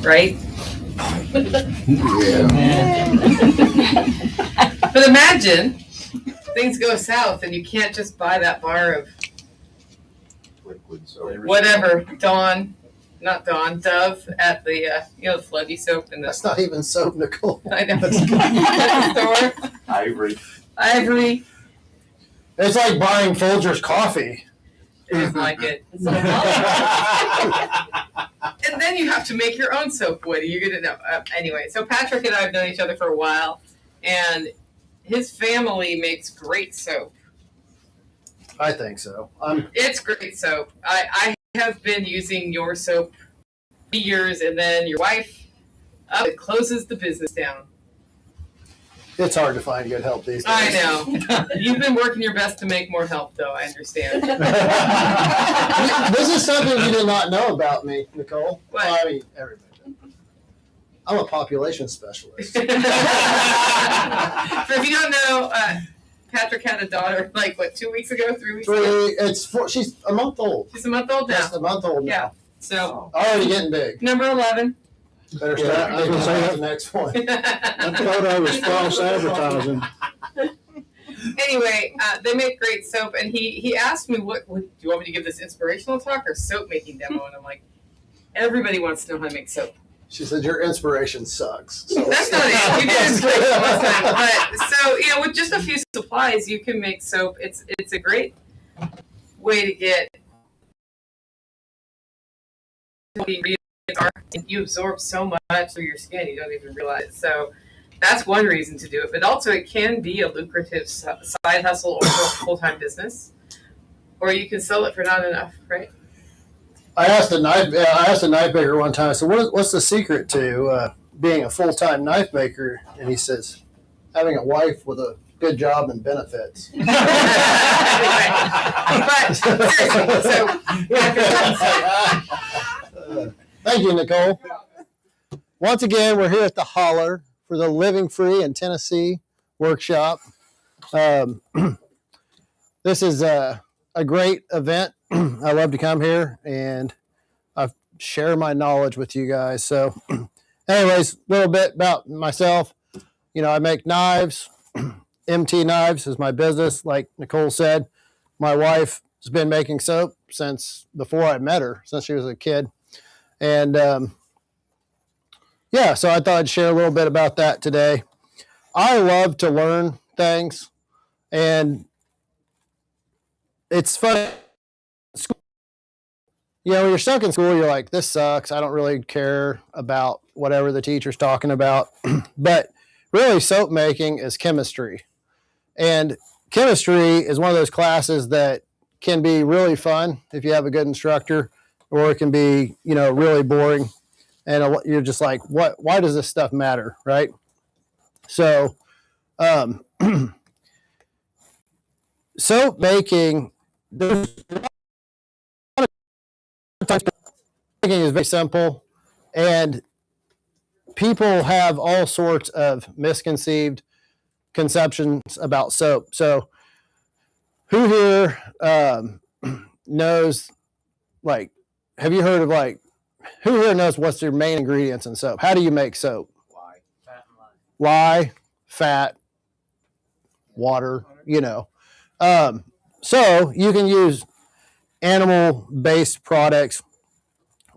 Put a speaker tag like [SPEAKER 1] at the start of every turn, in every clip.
[SPEAKER 1] right?
[SPEAKER 2] Yeah.
[SPEAKER 1] But imagine things go south and you can't just buy that bar of
[SPEAKER 2] Liquid soap.
[SPEAKER 1] whatever, Dove at the the floaty soap in the
[SPEAKER 3] That's not even soap, Nicole.
[SPEAKER 1] I know store.
[SPEAKER 2] Ivory.
[SPEAKER 3] It's like buying Folgers coffee.
[SPEAKER 1] It is like it. And then you have to make your own soap. What are you gonna know? Anyway, so Patrick and I have known each other for a while, and his family makes great soap.
[SPEAKER 3] I think so.
[SPEAKER 1] It's great soap. I have been using your soap for years, and then your wife it closes the business down.
[SPEAKER 3] It's hard to find good help these days.
[SPEAKER 1] I know. You've been working your best to make more help, though. I understand.
[SPEAKER 3] This is something you did not know about me, Nicole.
[SPEAKER 1] What?
[SPEAKER 3] Well, I mean, everybody did. I'm a population specialist.
[SPEAKER 1] For if you don't know, Patrick had a daughter, 2 weeks ago, 3 weeks ago?
[SPEAKER 3] She's a month old.
[SPEAKER 1] She's a month old now.
[SPEAKER 3] Just a month old now.
[SPEAKER 1] Yeah. So
[SPEAKER 3] already getting big.
[SPEAKER 1] number 11.
[SPEAKER 3] Better start thinking about the next one.
[SPEAKER 4] I thought I was false advertising.
[SPEAKER 1] Anyway, they make great soap, and he asked me, what do you want me to give this inspirational talk or soap making demo? And I'm like, everybody wants to know how to make soap.
[SPEAKER 3] She said your inspiration sucks. So
[SPEAKER 1] That's not it. You did inspiration last time, but so with just a few supplies, you can make soap. It's a great way to get. You absorb so much through your skin, you don't even realize it. So that's one reason to do it. But also, it can be a lucrative side hustle or full-time business, or you can sell it for not enough, right?
[SPEAKER 3] I asked a knife maker one time. So what's the secret to being a full-time knife maker? And he says, having a wife with a good job and benefits.
[SPEAKER 1] Anyway, but seriously, so
[SPEAKER 3] thank you, Nicole. Once again, we're here at the Holler for the Living Free in Tennessee workshop. This is a great event. I love to come here and share my knowledge with you guys. So anyways, a little bit about myself. I make knives. MT Knives is my business. Like Nicole said, my wife has been making soap since before I met her, since she was a kid. And so I thought I'd share a little bit about that today. I love to learn things, and it's fun. When you're stuck in school, you're like, this sucks. I don't really care about whatever the teacher's talking about. But really, soap making is chemistry. And chemistry is one of those classes that can be really fun if you have a good instructor, or it can be, really boring. And you're just like, why does this stuff matter, right? So soap making, making is very simple, and people have all sorts of misconceived conceptions about soap. So who here knows, have you heard of who here knows what's your main ingredients in soap? How do you make soap? Lye, fat, water, So you can use animal-based products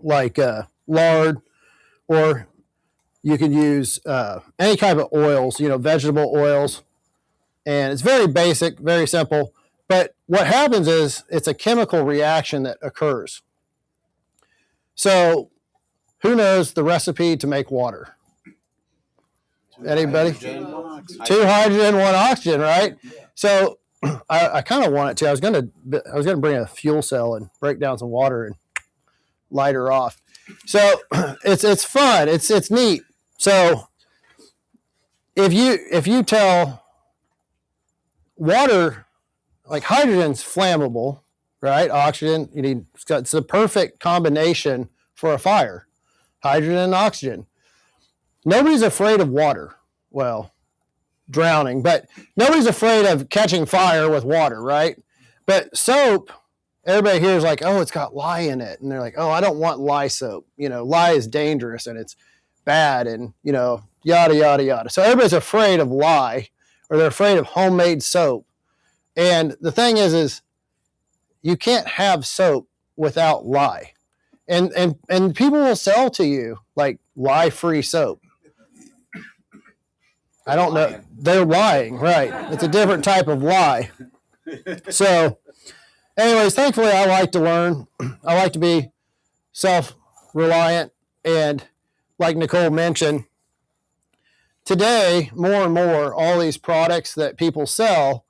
[SPEAKER 3] like lard, or you can use any type of oils, vegetable oils. And it's very basic, very simple. But what happens is it's a chemical reaction that occurs. So who knows the recipe to make water? Anybody? 2 hydrogen, 1 oxygen, right? So I kind of wanted to. I was gonna bring a fuel cell and break down some water and light her off. So it's fun. It's neat. So if you tell water, like hydrogen's flammable, right? Oxygen, it's the perfect combination for a fire. Hydrogen and oxygen. Nobody's afraid of water. Well, drowning, but nobody's afraid of catching fire with water, right? But soap everybody here is like, oh, it's got lye in it. And they're like, oh, I don't want lye soap. You know, lye is dangerous and it's bad and, you know, yada, yada, yada. So everybody's afraid of lye, or they're afraid of homemade soap. And the thing is you can't have soap without lye. And people will sell to you like lye-free soap. I don't know. They're lying, right? It's a different type of lye. So, anyways, thankfully, I like to learn. I like to be self-reliant. And like Nicole mentioned, today, more and more, all these products that people sell,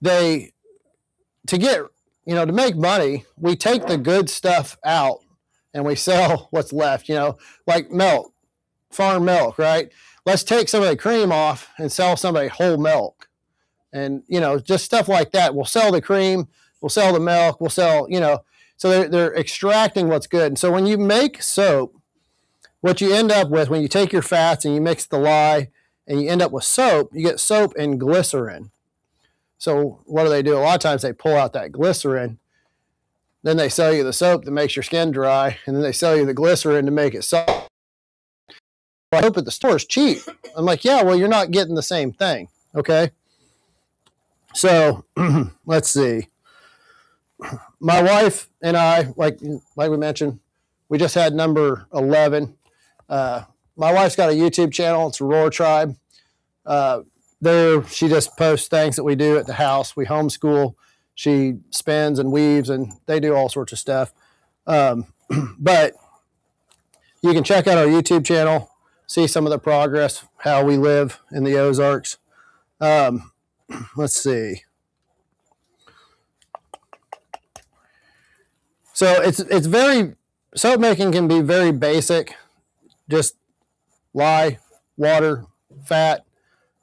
[SPEAKER 3] to make money, we take the good stuff out and we sell what's left, like milk, farm milk, right? Let's take some of the cream off and sell somebody whole milk. And, just stuff like that. We'll sell the cream, we'll sell the milk, we'll sell, so they're extracting what's good. And so when you make soap, what you end up with when you take your fats and you mix the lye and you end up with soap, you get soap and glycerin. So what do? A lot of times they pull out that glycerin, then they sell you the soap that makes your skin dry, and then they sell you the glycerin to make it soft. I hope at the store is cheap. I'm like, yeah, well, you're not getting the same thing, okay? So let's see. My wife and I, like we mentioned, we just had number 11. My wife's got a YouTube channel. It's Roar Tribe. There, she just posts things that we do at the house. We homeschool. She spins and weaves, and they do all sorts of stuff. But you can check out our YouTube channel, see some of the progress, how we live in the Ozarks. Let's see. So soap making can be very basic, just lye, water, fat,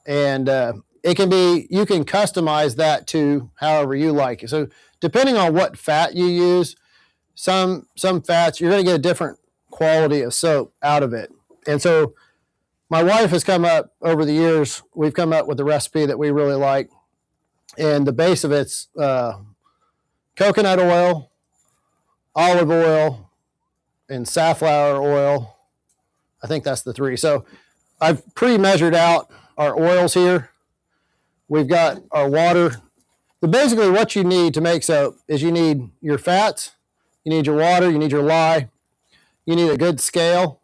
[SPEAKER 3] and you can customize that to however you like it. So depending on what fat you use, some fats, you're going to get a different quality of soap out of it. And so my wife has come up over the years, we've come up with a recipe that we really like. And the base of it's coconut oil, olive oil, and safflower oil. I think that's the three. So I've pre-measured out our oils here. We've got our water. But basically what you need to make soap is you need your fats, you need your water, you need your lye, you need a good scale,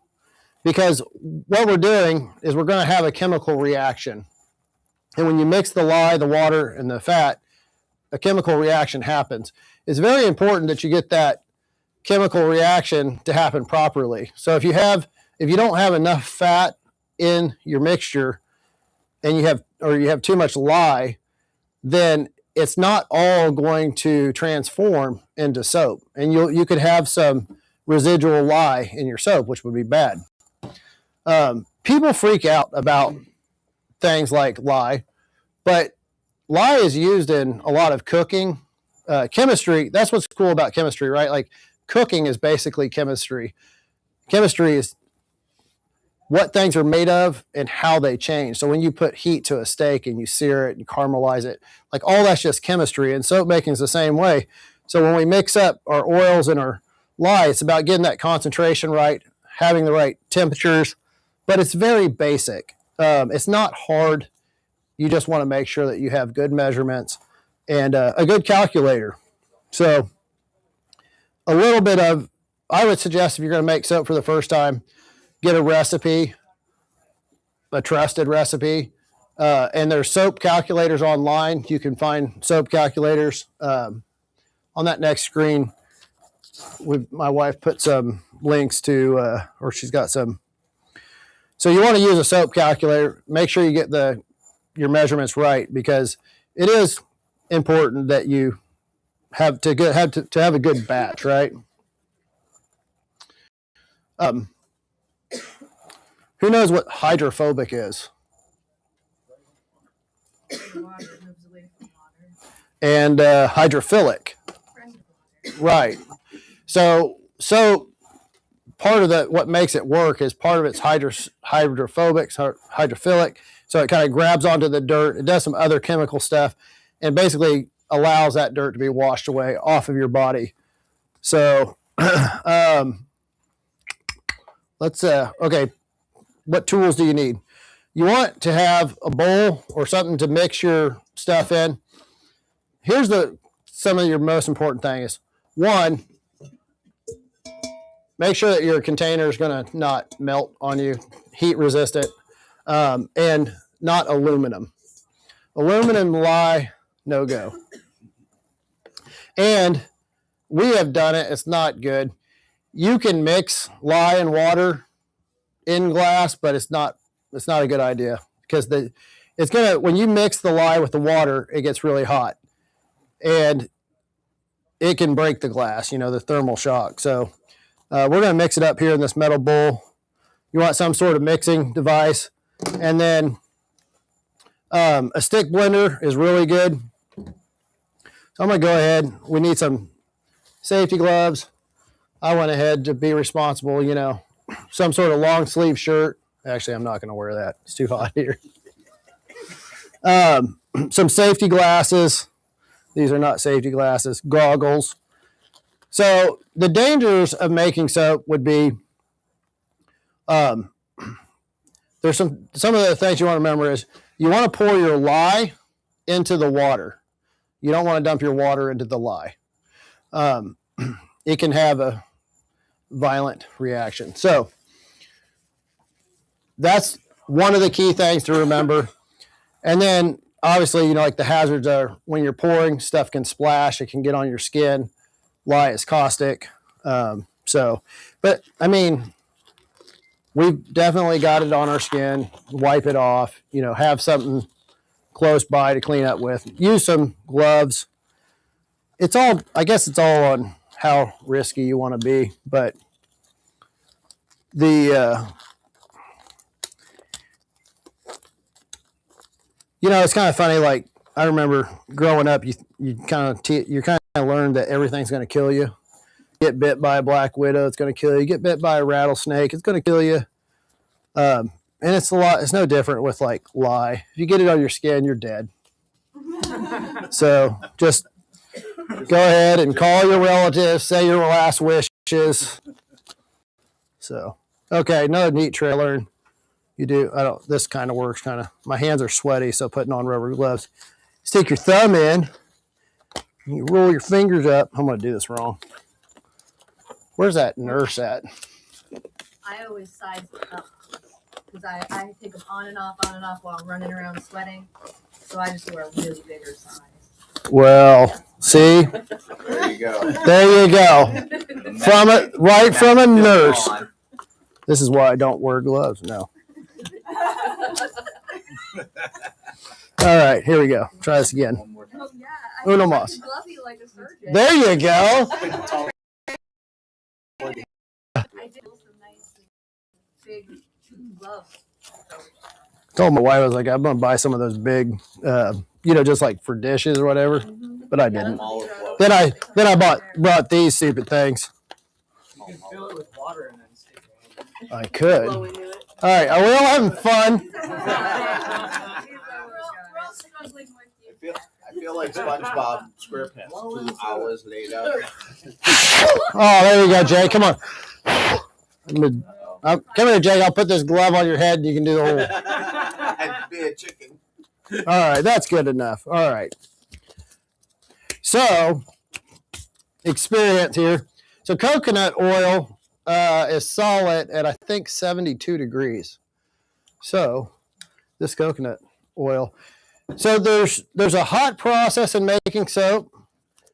[SPEAKER 3] because what we're doing is we're going to have a chemical reaction. And when you mix the lye, the water, and the fat, a chemical reaction happens. It's very important that you get that chemical reaction to happen properly. So if you don't have enough fat in your mixture and you have too much lye, then it's not all going to transform into soap. And you could have some residual lye in your soap, which would be bad. People freak out about things like lye, but lye is used in a lot of cooking, chemistry. That's what's cool about chemistry, right? Like cooking is basically chemistry. Chemistry is what things are made of and how they change. So when you put heat to a steak and you sear it and caramelize it, like all that's just chemistry, and soap making is the same way. So when we mix up our oils and our lye, it's about getting that concentration right, having the right temperatures, but it's very basic. It's not hard. You just want to make sure that you have good measurements and a good calculator. So I would suggest if you're going to make soap for the first time, get a recipe, a trusted recipe. And there's soap calculators online. You can find soap calculators. On that next screen, my wife put some links to, or she's got some. So you want to use a soap calculator. Make sure you get your measurements right, because it is important that you have to have a good batch, right? Who knows what hydrophobic is?
[SPEAKER 1] Water moves away from water.
[SPEAKER 3] And hydrophilic. Right. So part of what makes it work is part of it's hydrophobic, hydrophilic. So it kind of grabs onto the dirt. It does some other chemical stuff. And basically allows that dirt to be washed away off of your body. So okay, what tools do you need? You want to have a bowl or something to mix your stuff in. Here's some of your most important things. One, make sure that your container is going to not melt on you, heat resistant, and not aluminum. Aluminum, lye, no go. And we have done it. It's not good. You can mix lye and water in glass, but it's not a good idea because when you mix the lye with the water, it gets really hot and it can break the glass, the thermal shock. So we're going to mix it up here in this metal bowl. You want some sort of mixing device. And then a stick blender is really good. So I'm going to go ahead. We need some safety gloves. I went ahead to be responsible, some sort of long sleeve shirt. Actually, I'm not going to wear that. It's too hot here. Some safety glasses. These are not safety glasses. Goggles. So the dangers of making soap would be, there's some of the things you want to remember is you want to pour your lye into the water. You don't want to dump your water into the lye. It can have a violent reaction. So that's one of the key things to remember. And then obviously, like the hazards are when you're pouring, stuff can splash. It can get on your skin. Lye is caustic. But I mean, we've definitely got it on our skin. Wipe it off, have something close by to clean up with. Use some gloves. I guess it's all on how risky you want to be, but it's kind of funny. Like I remember growing up, you kind of learned that everything's going to kill you. Get bit by a black widow, it's going to kill you. Get bit by a rattlesnake, it's going to kill you. And it's no different with like lye. If you get it on your skin, you're dead. So just go ahead and call your relatives, say your last wishes. So, okay, another neat trick I learned. This kind of works my hands are sweaty, so putting on rubber gloves. Stick your thumb in, and you roll your fingers up. I'm going to do this wrong. Where's that nurse at?
[SPEAKER 5] I always size it up because I take them on and off while I'm running around sweating. So I just wear a really bigger size.
[SPEAKER 3] Well, see?
[SPEAKER 2] There you go.
[SPEAKER 3] There you go. From a nurse. This is why I don't wear gloves. No. All right, here we go. Try this again.
[SPEAKER 5] Oh, yeah.
[SPEAKER 3] Uno mas.
[SPEAKER 5] Fluffy like a surgeon.
[SPEAKER 3] There you go.
[SPEAKER 5] I did some nice big gloves.
[SPEAKER 3] Told my wife, I was like, I'm gonna buy some of those big, just like for dishes or whatever. But I didn't. Then I brought these stupid things.
[SPEAKER 1] You can fill it with water and then stick it.
[SPEAKER 3] I could. All right, are we all having fun?
[SPEAKER 5] We're all struggling with you.
[SPEAKER 2] I feel like SpongeBob SquarePants. 2 hours later.
[SPEAKER 3] Oh, there you go, Jay. Come on. Come here, Jay. I'll put this glove on your head and you can do the whole.
[SPEAKER 2] And be a chicken.
[SPEAKER 3] All right, that's good enough. All right. So, experience here. So, coconut oil is solid at, I think, 72 degrees. So, this coconut oil. So, there's a hot process in making soap.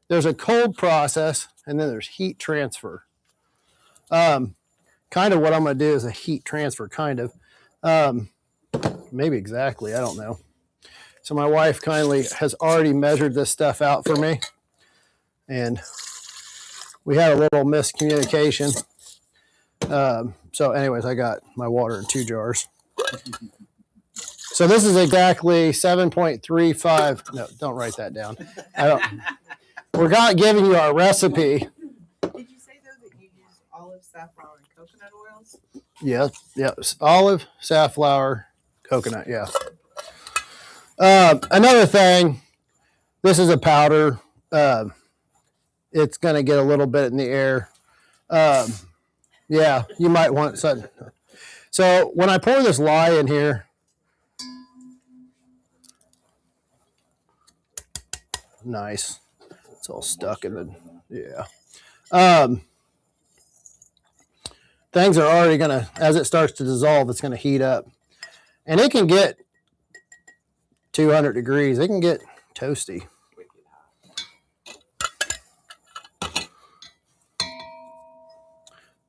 [SPEAKER 3] There's a cold process, and then there's heat transfer. Kind of what I'm going to do is a heat transfer, kind of. Maybe exactly, I don't know. So my wife kindly has already measured this stuff out for me. And we had a little miscommunication. So anyways, I got my water in 2 jars. So this is exactly 7.35. No, don't write that down. We're not giving you our recipe.
[SPEAKER 6] Did you say though that you use olive, safflower, and coconut oils?
[SPEAKER 3] Yes. Olive, safflower, coconut, yeah. Another thing, This is a powder. It's going to get a little bit in the air. Yeah, you might want some. So when I pour this lye in here, nice. It's all stuck in the, yeah. Things are already going to, as it starts to dissolve, it's going to heat up. And it can get 200 degrees. It can get toasty.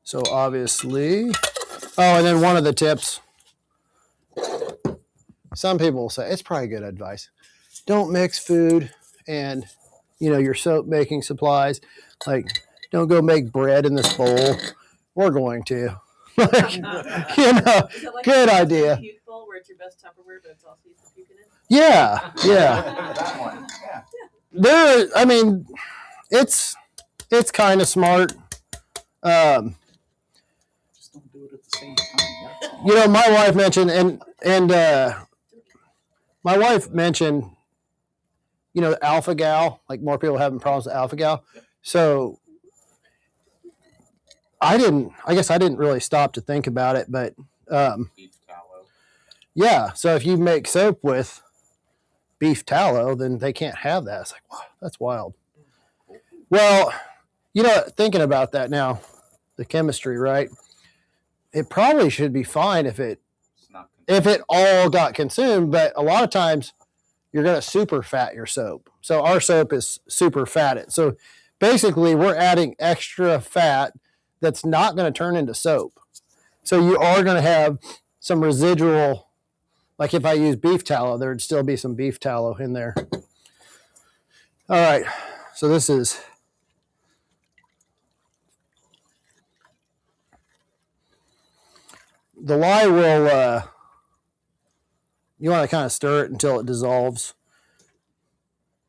[SPEAKER 3] So obviously, oh, and then one of the tips, some people will say, it's probably good advice. Don't mix food and, you know, your soap making supplies. Like, don't go make bread in this bowl. We're going to. Like, you know,
[SPEAKER 7] Like
[SPEAKER 3] good idea.
[SPEAKER 7] Puke bowl where it's your best Tupperware, but it's also used to puke in it.
[SPEAKER 3] Yeah, yeah.
[SPEAKER 2] That one. Yeah.
[SPEAKER 3] There, I mean, it's kind of smart.
[SPEAKER 2] Just don't do it at the same time. That's all.
[SPEAKER 3] You know, my wife mentioned, and my wife mentioned, you know, alpha gal, like more people having problems with alpha gal. So I guess I didn't really stop to think about it, but
[SPEAKER 2] Beef tallow.
[SPEAKER 3] yeah. So if you make soap with beef tallow, then they can't have that. It's like, wow, that's wild. Well, you know, thinking about that now, the chemistry, right? It probably should be fine if it all got consumed, but a lot of times you're going to super fat your soap. So our soap is super fatted. So basically we're adding extra fat that's not going to turn into soap. So you are going to have some residual, like if I use beef tallow, there'd still be some beef tallow in there. All right. So this is the lye will, you want to kind of stir it until it dissolves.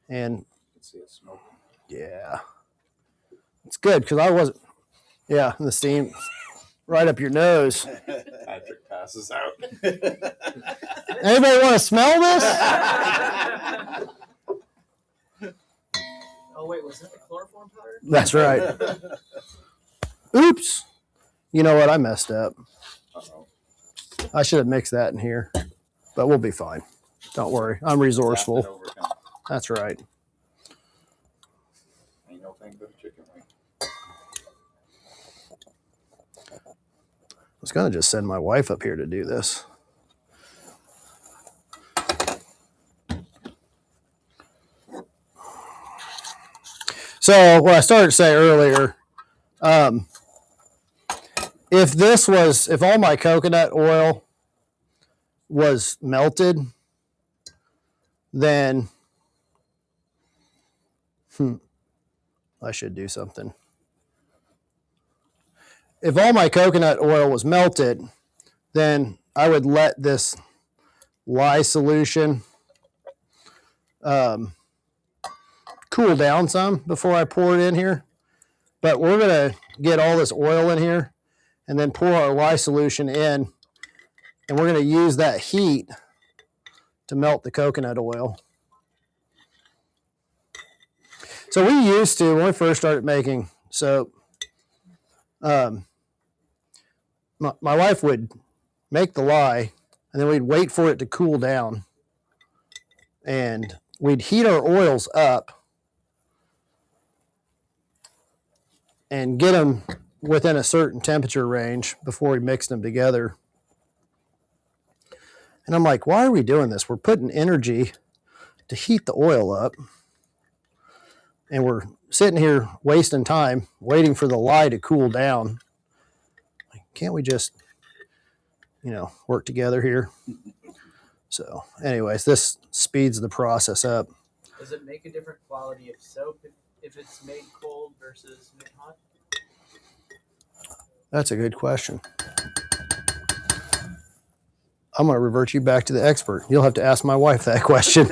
[SPEAKER 3] And
[SPEAKER 2] See it smoking.
[SPEAKER 3] yeah, it's good because I wasn't, yeah, the steam right up your nose.
[SPEAKER 2] Patrick passes out.
[SPEAKER 3] Anybody want to smell this?
[SPEAKER 8] Oh wait, was that the chloroform powder?
[SPEAKER 3] That's right. Oops. You know what? I messed up.
[SPEAKER 2] Uh-oh.
[SPEAKER 3] I should have mixed that in here, but we'll be fine. Don't worry. I'm resourceful.
[SPEAKER 2] Tap it over, come.
[SPEAKER 3] That's right.
[SPEAKER 2] Ain't no thing but a chicken wing.
[SPEAKER 3] I was going to just send my wife up here to do this. So what I started to say earlier, if all my coconut oil was melted, then I should do something. If all my coconut oil was melted, then I would let this lye solution cool down some before I pour it in here. But we're going to get all this oil in here and then pour our lye solution in. And we're going to use that heat to melt the coconut oil. So we used to, when we first started making soap, my wife would make the lye and then we'd wait for it to cool down. And we'd heat our oils up and get them within a certain temperature range before we mix them together. And I'm like, why are we doing this? We're putting energy to heat the oil up. And we're sitting here wasting time waiting for the lye to cool down. Like, can't we just, you know, work together here? So anyways, this speeds the process up.
[SPEAKER 8] Does it make a different quality of soap if it's made cold versus made hot?
[SPEAKER 3] That's a good question. I'm going to revert you back to the expert. You'll have to ask my wife that question.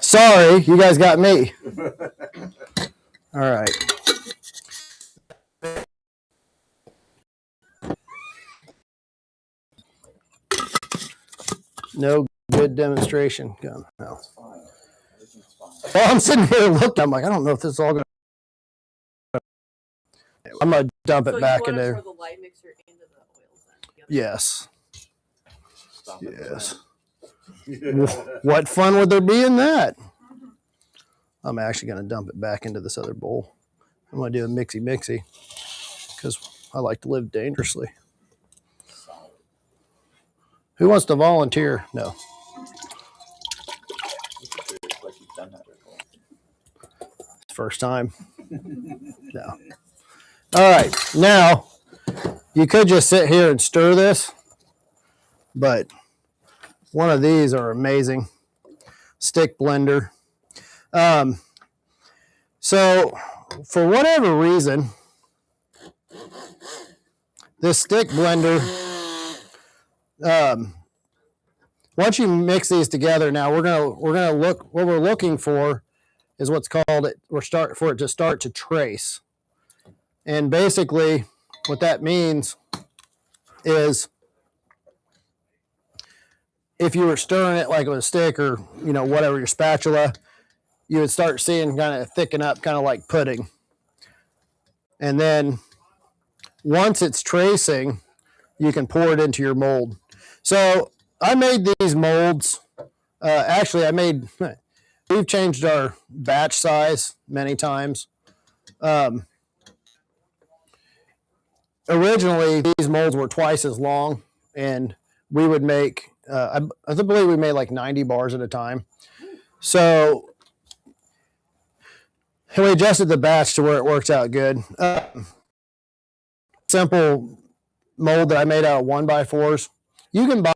[SPEAKER 3] Sorry, you guys got me. All right. No good demonstration gun. No.
[SPEAKER 2] It's fine. Everything's fine.
[SPEAKER 3] Well, I'm sitting here looking. I'm like, I don't know if this is all going to. I'm going to dump it
[SPEAKER 7] So
[SPEAKER 3] back
[SPEAKER 7] you want to
[SPEAKER 3] into.
[SPEAKER 7] throw the lye mixer into the oils then? The other
[SPEAKER 3] Yes.
[SPEAKER 2] Stop it.
[SPEAKER 3] Yes. What fun would there be in that? I'm actually going to dump it back into this other bowl. I'm going to do a mixy because I like to live dangerously. Who wants to volunteer? No.
[SPEAKER 2] Like you've done that before.
[SPEAKER 3] First time. No. All right. Now, you could just sit here and stir this, but one of these are amazing. Stick blender. So, for whatever reason, this stick blender, once you mix these together, now we're gonna look. What we're looking for is what's called it. For it to start to trace, and basically, what that means is if you were stirring it like with a stick or whatever your spatula, you would start seeing kind of thicken up, kind of like pudding, and then once it's tracing, you can pour it into your mold. So I made these molds. Actually, we've changed our batch size many times. Originally, these molds were twice as long, and we would make, I believe we made like 90 bars at a time. So we adjusted the batch to where it works out good. Simple mold that I made out of 1x4s. You can buy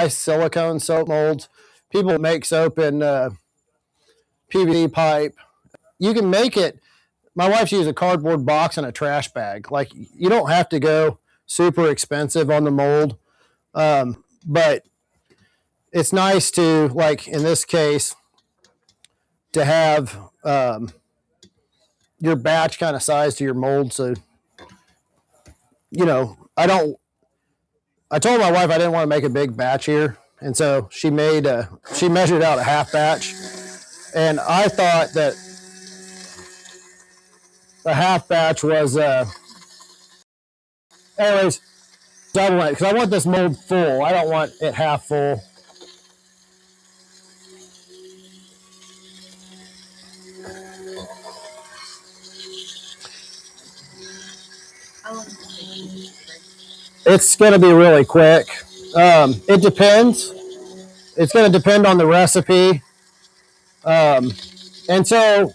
[SPEAKER 3] silicone soap molds. People make soap in PVC pipe. You can make it. My wife's used a cardboard box and a trash bag. Like, you don't have to go super expensive on the mold, but it's nice to, like in this case, to have your batch kind of size to your mold. So, I told my wife I didn't want to make a big batch here, and so she measured out a half batch, and I thought that the half batch was anyways, double it because I want this mold full. I don't want it half full. It's going to be really quick. It depends. It's going to depend on the recipe. And so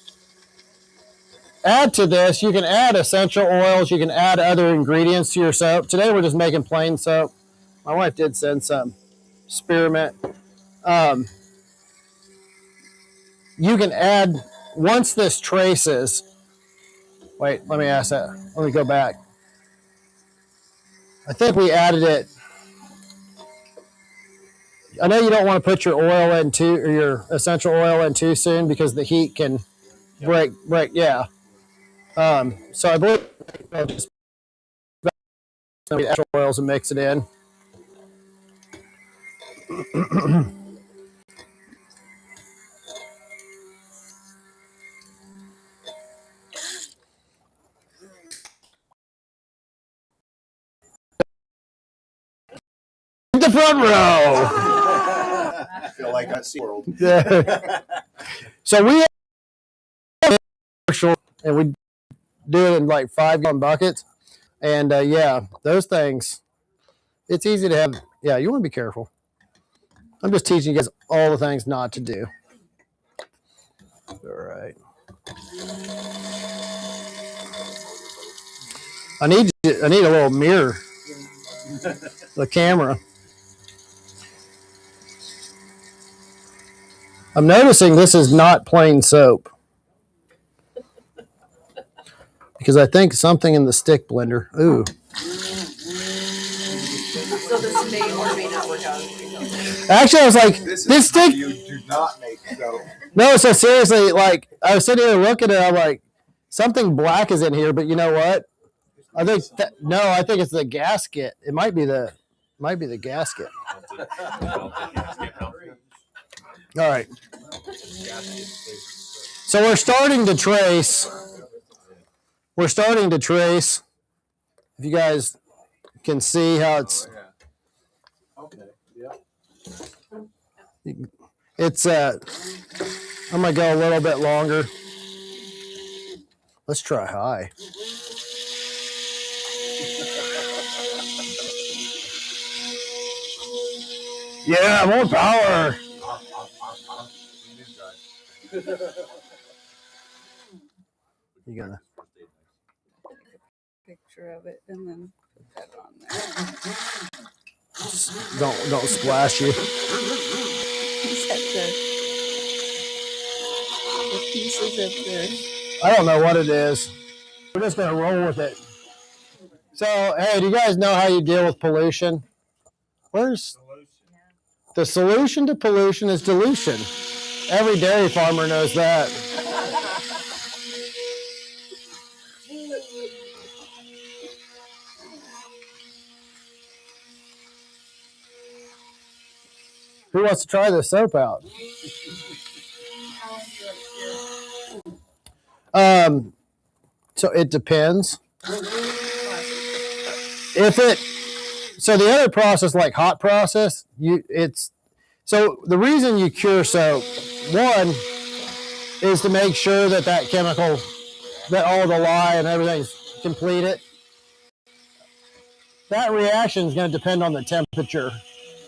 [SPEAKER 3] add to this, you can add essential oils. You can add other ingredients to your soap. Today we're just making plain soap. My wife did send some spearmint. You can add, once this traces, wait, let me ask that. Let me go back. I think we added it. I know you don't want to put your oil in or your essential oil in too soon because the heat can break. Yeah. So I believe I'll just the oils and mix it in. The front row.
[SPEAKER 2] I feel like at SeaWorld.
[SPEAKER 3] So we have commercial, and we do it in like 5-gallon buckets, and yeah, those things. It's easy to have. Yeah, you want to be careful. I'm just teaching you guys all the things not to do. All right. I need a little mirror. The camera. I'm noticing this is not plain soap. Because I think something in the stick blender. Ooh.
[SPEAKER 7] So this may or may not work out.
[SPEAKER 3] Actually, I was like, this stick.
[SPEAKER 2] You do not make soap.
[SPEAKER 3] No, so seriously, like, I was sitting here looking at it, I'm like, something black is in here, but you know what? I think I think it's the gasket. It might be the gasket. All right. So we're starting to trace. We're starting to trace. If you guys can see how it's.
[SPEAKER 4] Okay, yeah.
[SPEAKER 3] It's I'm gonna go a little bit longer. Let's try high. Yeah, more power. You gonna
[SPEAKER 6] Picture of it and then put that on there.
[SPEAKER 3] don't splash you.
[SPEAKER 6] Set the pieces of the.
[SPEAKER 3] I don't know what it is. We're just gonna roll with it. So hey, do you guys know how you deal with pollution? Where's the solution to pollution is dilution. Every dairy farmer knows that. Who wants to try this soap out? So it depends. So the other process, like hot process, so the reason you cure soap, one, is to make sure that chemical, that all the lye and everything's completed. That reaction is going to depend on the temperature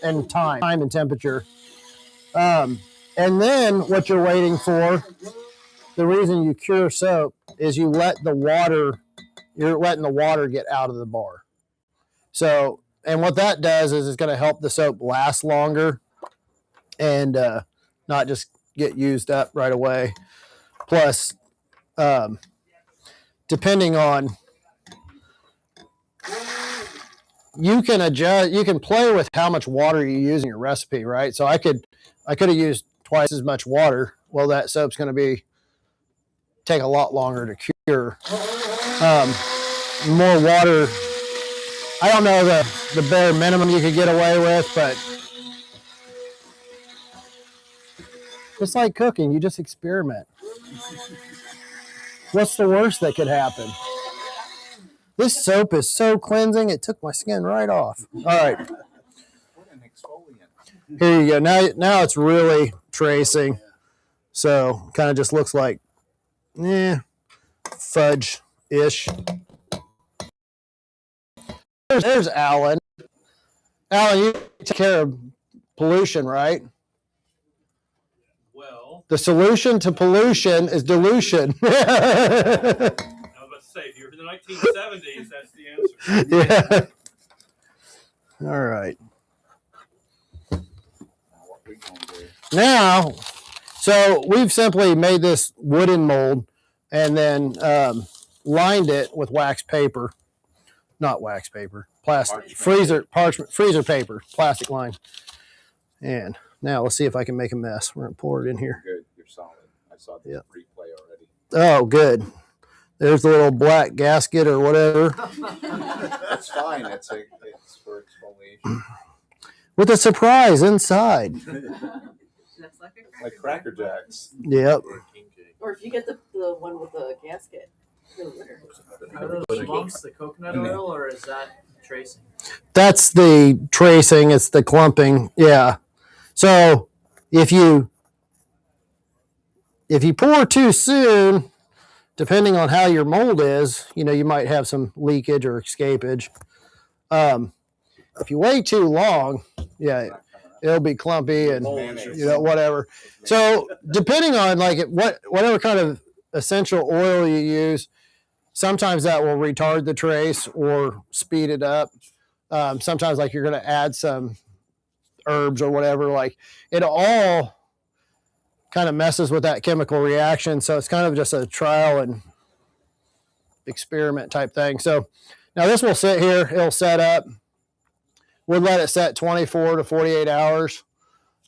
[SPEAKER 3] and time and temperature. And then what you're waiting for, the reason you cure soap is you're letting the water get out of the bar. So, and what that does is it's going to help the soap last longer and not just get used up right away. Plus, depending on, you can adjust, you can play with how much water you use in your recipe, right? So I could have used twice as much water. Well, that soap's going to take a lot longer to cure. More water. I don't know the bare minimum you could get away with, but just like cooking, you just experiment. What's the worst that could happen? This soap is so cleansing, it took my skin right off. All right.
[SPEAKER 2] What an exfoliant.
[SPEAKER 3] Here you go. Now it's really tracing. So kind of just looks like fudge-ish. There's Alan. Alan, you take care of pollution, right?
[SPEAKER 9] Well,
[SPEAKER 3] The solution to pollution is dilution.
[SPEAKER 9] I was about to say, if you're in the 1970s, that's the answer.
[SPEAKER 3] Yeah. All right.
[SPEAKER 2] What we gonna do?
[SPEAKER 3] Now, so we've simply made this wooden mold and then lined it with wax paper. Not wax paper, plastic, freezer paper, plastic line. And now let's see if I can make a mess. We're gonna pour it in here.
[SPEAKER 2] Good, you're solid. I saw the
[SPEAKER 3] Yep.
[SPEAKER 2] replay already.
[SPEAKER 3] Oh, good. There's the little black gasket or whatever.
[SPEAKER 2] That's fine. It's for exfoliation.
[SPEAKER 3] With a surprise inside.
[SPEAKER 7] Just like a
[SPEAKER 2] Like Cracker Jacks.
[SPEAKER 3] Yep.
[SPEAKER 7] Or if you get the one with the gasket.
[SPEAKER 8] Are those lumps the coconut oil, or is that tracing?
[SPEAKER 3] That's the tracing. It's the clumping. Yeah. So if you pour too soon, depending on how your mold is, you might have some leakage or escapage. If you wait too long, it'll be clumpy and whatever. So depending on whatever kind of essential oil you use, sometimes that will retard the trace or speed it up. Sometimes you're going to add some herbs or whatever, it all kind of messes with that chemical reaction. So it's kind of just a trial and experiment type thing. So now this will sit here, it'll set up. We'll let it set 24 to 48 hours.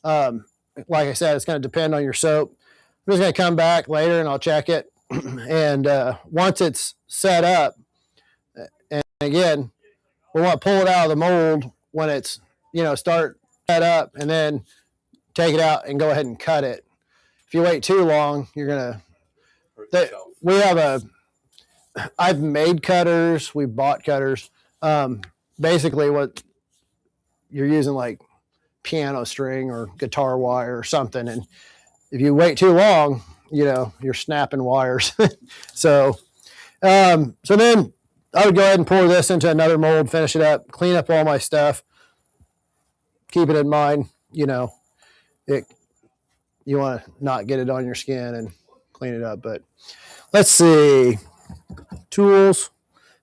[SPEAKER 3] Like I said, it's going to depend on your soap. I'm just going to come back later and I'll check it. And once it's set up, and again, we want to pull it out of the mold when it's, start set up, and then take it out and go ahead and cut it. If you wait too long, you're going to we have I've made cutters, we've bought cutters. Basically what you're using, like piano string or guitar wire or something. And if you wait too long, you're snapping wires. So then I would go ahead and pour this into another mold, finish it up, clean up all my stuff. Keep it in mind, you want to not get it on your skin and clean it up. But let's see, tools,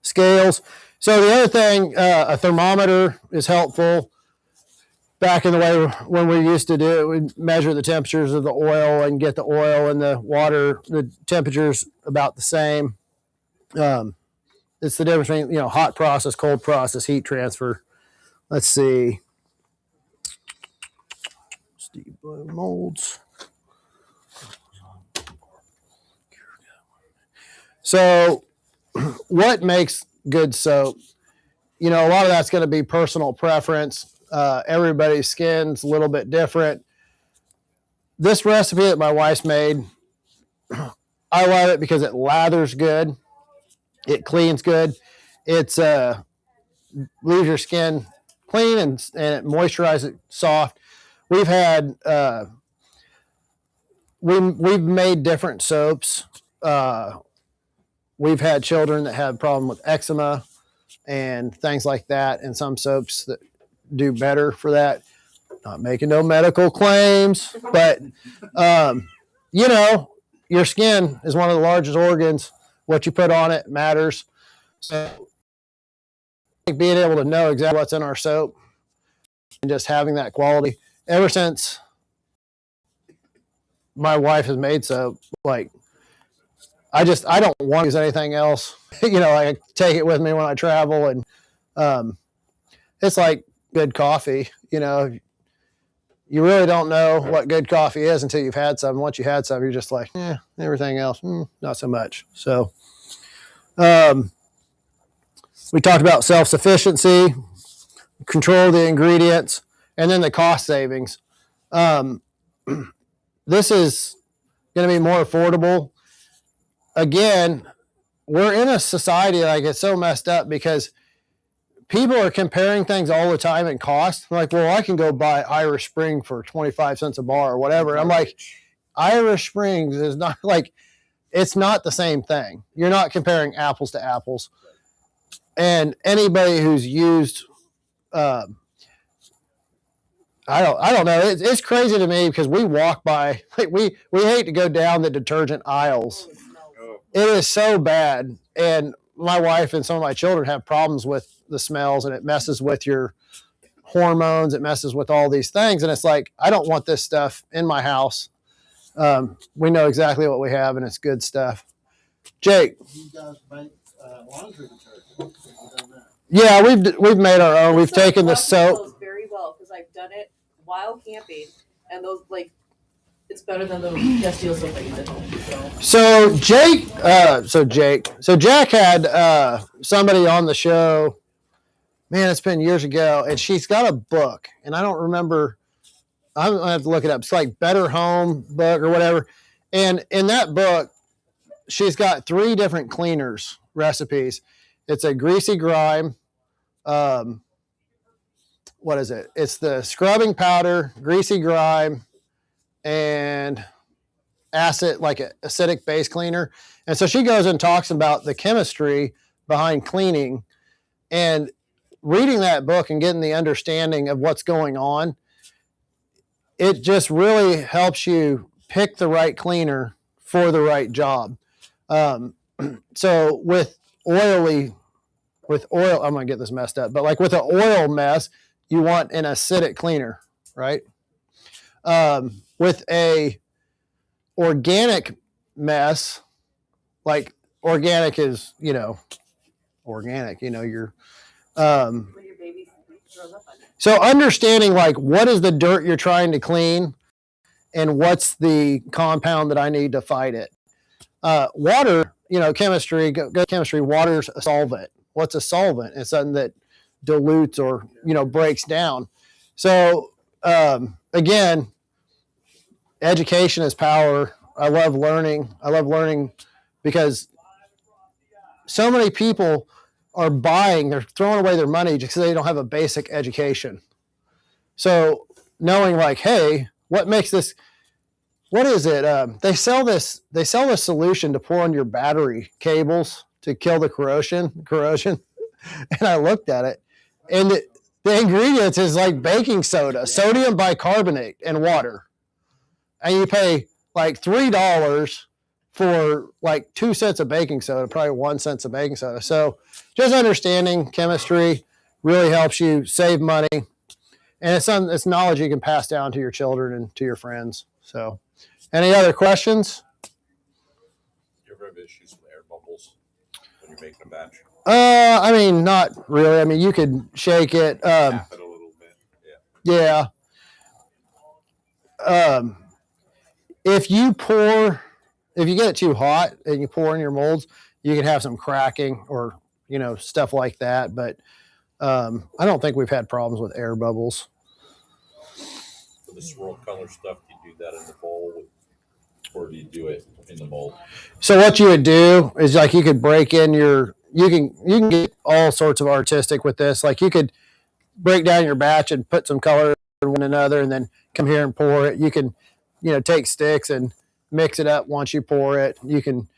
[SPEAKER 3] scales. So the other thing, a thermometer is helpful. Back in the way when we used to do it, we'd measure the temperatures of the oil and get the oil and the water, the temperatures about the same. It's the difference between, hot process, cold process, heat transfer. Let's see. Steve Blow molds. So what makes good soap? A lot of that's going to be personal preference. Everybody's skin's a little bit different. This recipe that my wife's made, I love it because it lathers good. It cleans good. It's leaves your skin clean and it moisturizes it soft. We've had we've made different soaps. We've had children that have a problem with eczema and things like that, and some soaps that do better for that. Not making no medical claims, but your skin is one of the largest organs. What you put on it matters. So being able to know exactly what's in our soap and just having that quality. Ever since my wife has made soap, like I don't want to use anything else. I take it with me when I travel, and it's like good coffee. You really don't know what good coffee is until you've had some. Once you had some, you're just like, everything else, not so much. So we talked about self-sufficiency, control the ingredients, and then the cost savings. This is going to be more affordable. Again, we're in a society like it's so messed up because people are comparing things all the time in cost. Like, well, I can go buy Irish Spring for 25 cents a bar or whatever. I'm like, Irish Springs is not it's not the same thing. You're not comparing apples to apples. And anybody who's used, I don't know. It's crazy to me because we walk by, like we hate to go down the detergent aisles. It is so bad. And my wife and some of my children have problems with the smells, and it messes with your hormones. It messes with all these things. And it's like, I don't want this stuff in my house. We know exactly what we have, and it's good stuff. Jake.
[SPEAKER 4] You guys make laundry detergent.
[SPEAKER 3] Yeah, we've made our own. We've taken the soap.
[SPEAKER 7] Very well, because I've done it while camping, and those it's better than the Gesteel soap that you did home.
[SPEAKER 3] So Jack had somebody on the show. Man, it's been years ago, and she's got a book, and I don't remember. I'm gonna have to look it up. It's like Better Home book or whatever. And in that book, she's got 3 different cleaners recipes. It's a greasy grime. What is it? It's the scrubbing powder, greasy grime, and acid, like an acidic base cleaner. And so she goes and talks about the chemistry behind cleaning, and reading that book and getting the understanding of what's going on, it just really helps you pick the right cleaner for the right job. So with oil, I'm going to get this messed up, but like with an oil mess, you want an acidic cleaner, right? With a organic mess, like organic is, organic, you're, so understanding like what is the dirt you're trying to clean and what's the compound that I need to fight it. Water, chemistry, go chemistry, water's a solvent. What's a solvent? It's something that dilutes or, breaks down. So, again, education is power. I love learning because so many people are buying, they're throwing away their money just because they don't have a basic education. So knowing like, hey, what makes this, what is it? They sell this solution to pour on your battery cables to kill the corrosion. And I looked at it, and the ingredients is like baking soda, sodium bicarbonate, and water. And you pay like $3 for like 2 cents of baking soda, probably 1 cent of baking soda. So just understanding chemistry really helps you save money. And it's knowledge you can pass down to your children and to your friends. So any other questions?
[SPEAKER 10] Do you ever have issues with air bubbles when you're making a batch?
[SPEAKER 3] I mean, not really. I mean, you could shake it.
[SPEAKER 10] Tap it a little bit.
[SPEAKER 3] Yeah. If you get it too hot and you pour in your molds, you can have some cracking or, stuff like that. But I don't think we've had problems with air bubbles.
[SPEAKER 10] For the swirl color stuff, do you do that in the bowl, or do you do it in the mold?
[SPEAKER 3] So what you would do is like you could break in you can get all sorts of artistic with this. Like you could break down your batch and put some color in one another and then come here and pour it. You can, take sticks and mix it up once you pour it. You can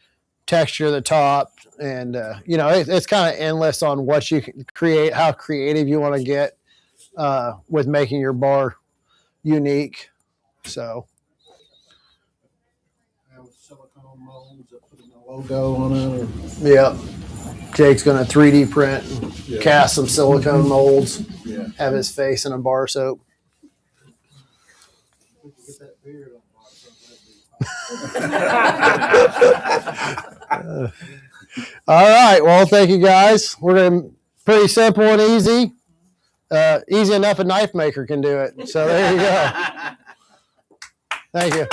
[SPEAKER 3] texture the top and, it's kind of endless on what you can create, how creative you want to get with making your bar unique. So.
[SPEAKER 4] Silicone molds that put a logo on it. Or...
[SPEAKER 3] Yeah. Jake's going to 3D print and cast some silicone molds, have his face in a bar soap.
[SPEAKER 4] We can get that beard on
[SPEAKER 3] All right. Well, thank you guys. We're going to pretty simple and easy. Easy enough a knife maker can do it. So there you go. Thank you.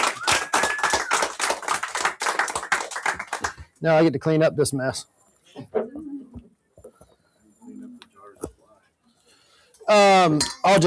[SPEAKER 3] Now I get to clean up this mess. I'll just